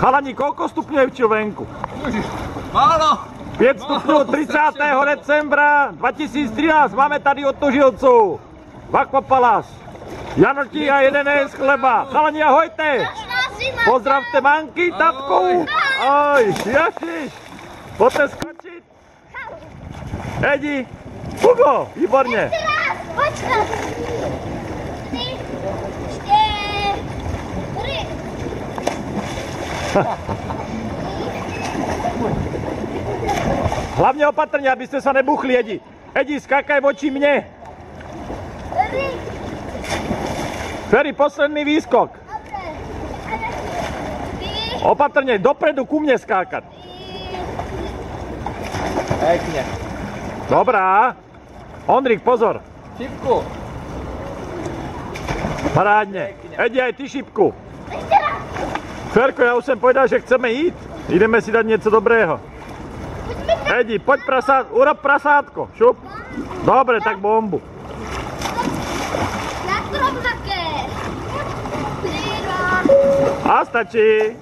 Chalani, koľko stupňov je venku? Málo! 5 stupňov 30. decembra 2013. Máme tady od Tužilců. Aquapalas. Janotí a 11 chleba. Chalani, ahojte. Pozdravte manky, tatku. Oj, jašiš. Poďte skočiť. Edi. Hugo, výborne. Ešte raz, počkaj. 3, 4. Hlavne opatrne, aby ste sa nebuchli, Edi. Edi, skákaj voči mne. Ferry, posledný výskok. Opatrne, dopredu ku mne skákať. Pekne. Dobrá. Ondrik, pozor. Šipku. Parádne. Edi, aj ty šipku. Ferko, ja už som povedal, že chceme ísť. Ideme si dať niečo dobrého. Edi, poď urob prasátko. Šup. Dobre, tak bombu. Na ktorom také? A stačí.